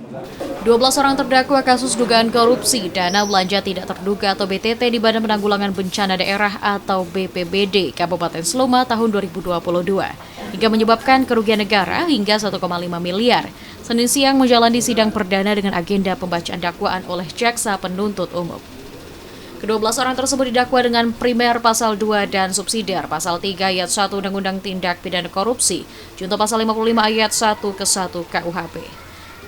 12 orang terdakwa kasus dugaan korupsi dana belanja tidak terduga atau BTT di Badan Penanggulangan Bencana Daerah atau BPBD Kabupaten Slema tahun 2022 hingga menyebabkan kerugian negara hingga 1,5 miliar. Senin siang menjalani sidang perdana dengan agenda pembacaan dakwaan oleh jaksa penuntut umum. Kedua belas orang tersebut didakwa dengan primer pasal 2 dan subsidiar pasal 3 ayat 1 Undang-Undang Tindak Pidana Korupsi, junto pasal 55 ayat 1 ke 1 KUHP.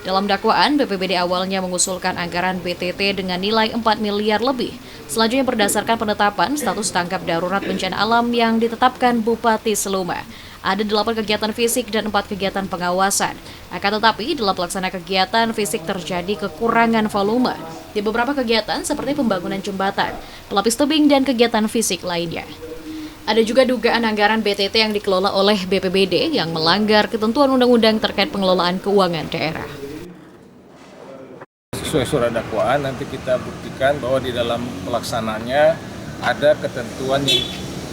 Dalam dakwaan, BPBD awalnya mengusulkan anggaran BTT dengan nilai 4 miliar lebih. Selanjutnya berdasarkan penetapan status tanggap darurat bencana alam yang ditetapkan Bupati Slema. Ada 8 kegiatan fisik dan 4 kegiatan pengawasan. Akan tetapi, dalam pelaksana kegiatan fisik terjadi kekurangan volume. Di beberapa kegiatan seperti pembangunan jembatan, pelapis tebing, dan kegiatan fisik lainnya. Ada juga dugaan anggaran BTT yang dikelola oleh BPBD yang melanggar ketentuan undang-undang terkait pengelolaan keuangan daerah. Sesuai surat dakwaan nanti kita buktikan bahwa di dalam pelaksananya ada ketentuan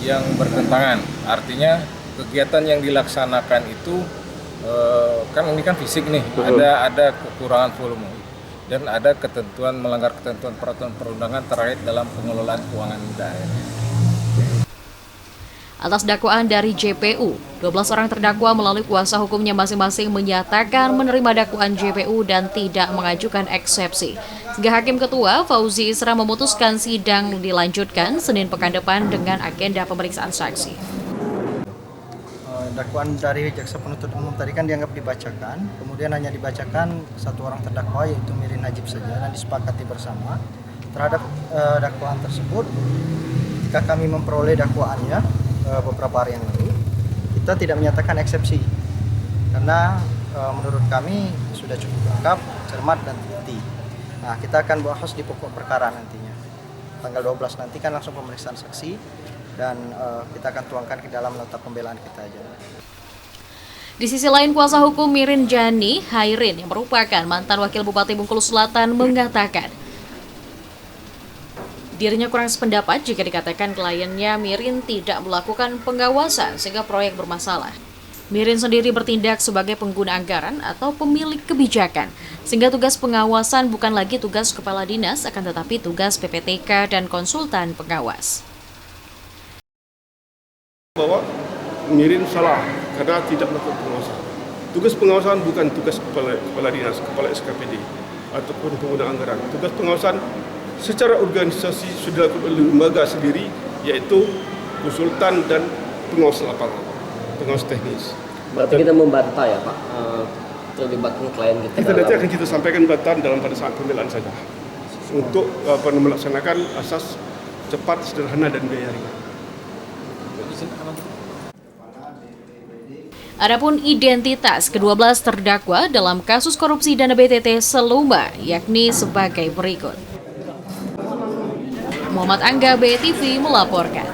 yang bertentangan. Artinya kegiatan yang dilaksanakan itu kan ini kan fisik nih, ada kekurangan volume dan ada ketentuan melanggar ketentuan peraturan perundangan terkait dalam pengelolaan keuangan daerah. Atas dakwaan dari JPU, 12 orang terdakwa melalui kuasa hukumnya masing-masing menyatakan menerima dakwaan JPU dan tidak mengajukan eksepsi. Sehingga Hakim Ketua Fauzi Isra memutuskan sidang dilanjutkan Senin pekan depan dengan agenda pemeriksaan saksi. Dakwaan dari jaksa penuntut umum tadi kan dianggap dibacakan, kemudian hanya dibacakan satu orang terdakwa yaitu Mirin Najib saja dan disepakati bersama terhadap dakwaan tersebut. Ketika kami memperoleh dakwaannya beberapa hari yang lalu, kita tidak menyatakan eksepsi karena menurut kami sudah cukup lengkap, cermat dan teliti. Nah, kita akan bahas di pokok perkara nantinya. Tanggal 12 nanti kan langsung pemeriksaan saksi dan kita akan tuangkan ke dalam nota pembelaan kita aja. Di sisi lain, kuasa hukum Mirin Jani Hairin yang merupakan mantan wakil Bupati Bengkulu Selatan mengatakan dirinya kurang sependapat jika dikatakan kliennya Mirin tidak melakukan pengawasan sehingga proyek bermasalah. Mirin sendiri bertindak sebagai pengguna anggaran atau pemilik kebijakan, sehingga tugas pengawasan bukan lagi tugas kepala dinas, akan tetapi tugas PPTK dan konsultan pengawas. Bahwa Mirin salah karena tidak melakukan pengawasan. Tugas pengawasan bukan tugas kepala dinas, kepala SKPD ataupun pengguna anggaran. Tugas pengawasan secara organisasi sudah dilakukan oleh lembaga sendiri, yaitu konsultan dan pengawas lapangan, pengawas teknis. Berarti kita membantah ya Pak, terlibatkan klien kita. Kita nanti akan kita sampaikan bantahan dalam pada saat pembelaan saja, untuk melaksanakan asas cepat, sederhana dan biaya ringan. Adapun identitas ke-12 terdakwa dalam kasus korupsi dana BTT Slema yakni sebagai berikut. Muhammad Angga, BTV melaporkan.